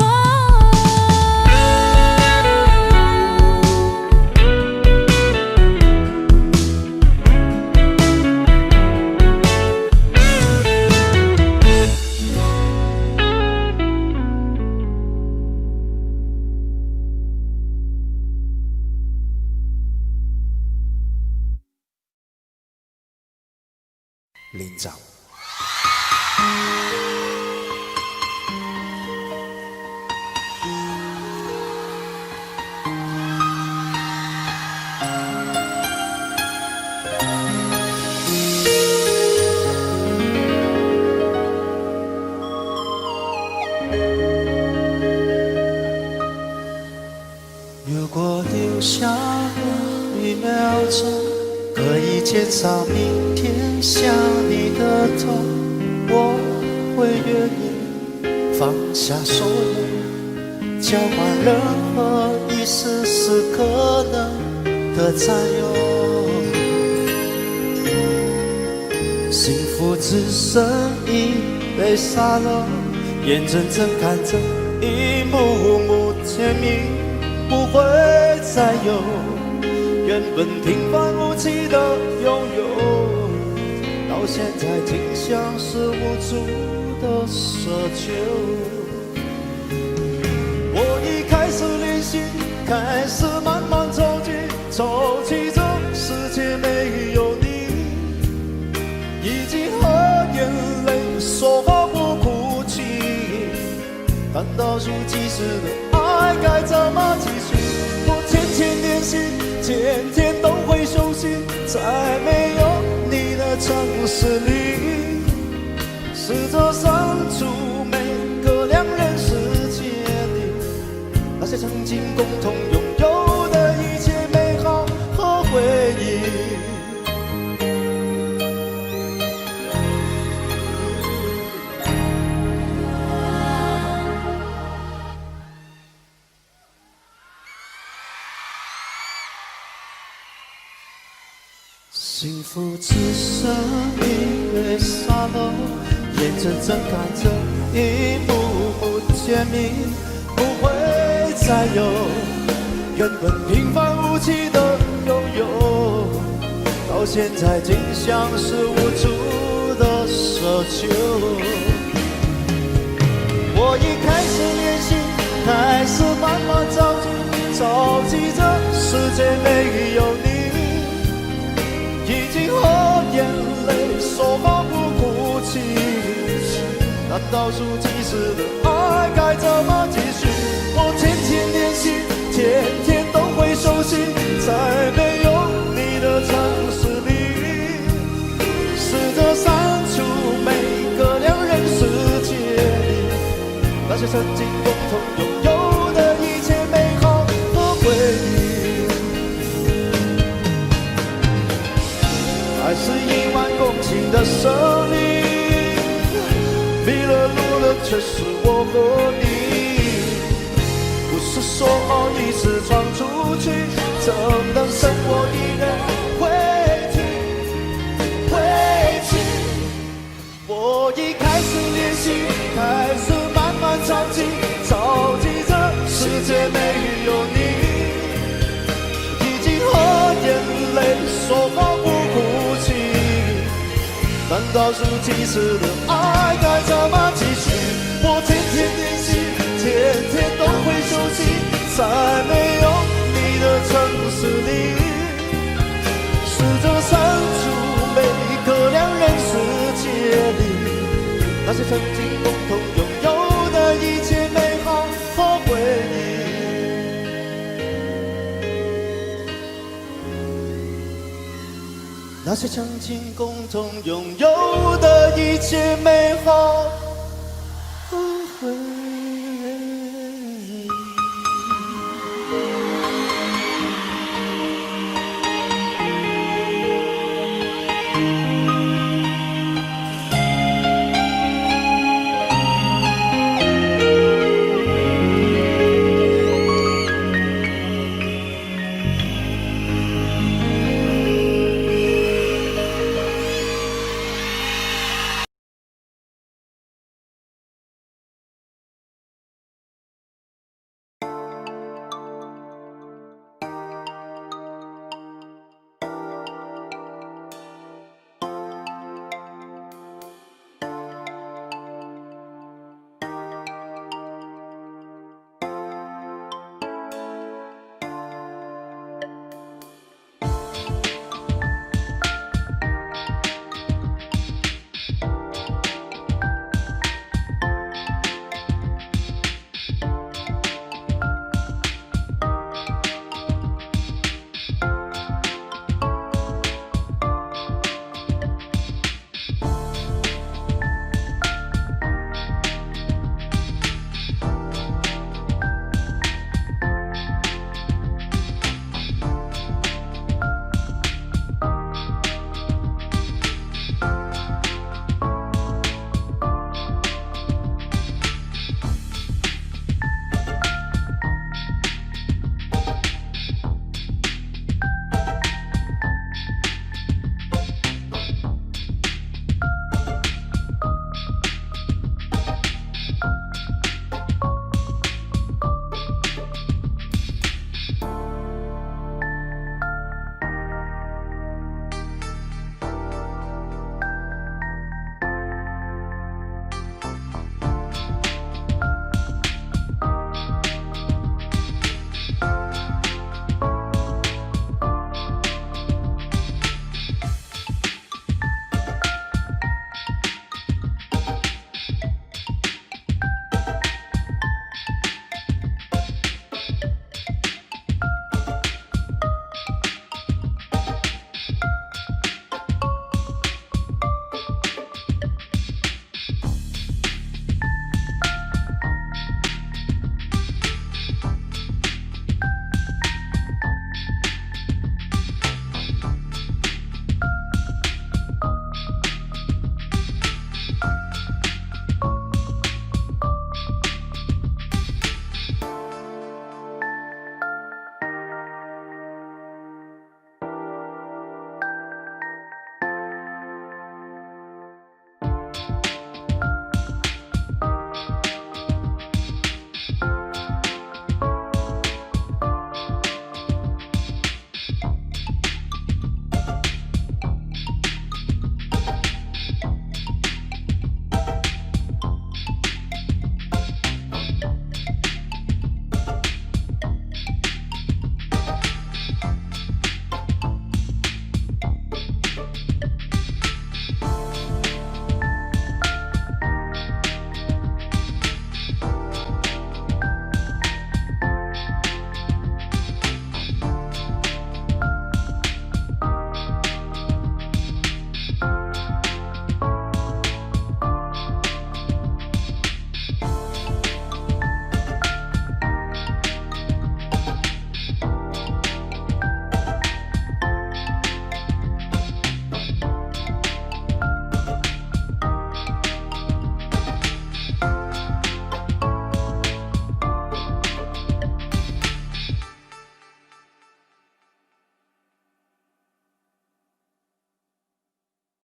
连长。如果留下了1秒钟，可以减少明天想你的痛，我会愿意放下所有，交换任何一丝丝可能的占有。幸福只剩一杯沙漏，眼睁睁看着一幕幕甜蜜不会再有，原本平凡无奇的拥有，到现在竟像是无助的奢求。我已开始练习，开始慢慢走进，走进这世界没有你，已经和眼泪说话不哭泣，但倒数计时的爱该怎么继续？我天天练习，天天都会休息，在没有你的城市里，试着删除每个两人世界里那些曾经共同拥有的一切美好和回忆。幸福只剩一杯沙漏，眼睁睁看着一幕幕甜蜜不会再有，原本平凡无奇的拥有，到现在竟像是无助的奢求。我已开始练习，开始慢慢着急，着急这世界没有你，倒数计时的爱该怎么继续？我天天练习，天天都会熟悉，在没有你的城市里，试着删除每个两人世界里那些曾经共同拥有的一切美好和回忆。爱是1万公顷的森林，迷了路的却是我和你。不是说好一次闯出去，怎能剩我一人回去？我已开始练习，开始慢慢着急，着急着世界没有你，已经和眼泪说好不哭泣。但倒数计时的爱该怎么继续？我天天练习，天天都会熟悉，在没有你的城市里，试着删除每个两人世界里那些曾经共同拥有的一切美好和回忆。那些曾经共同拥有的一切美好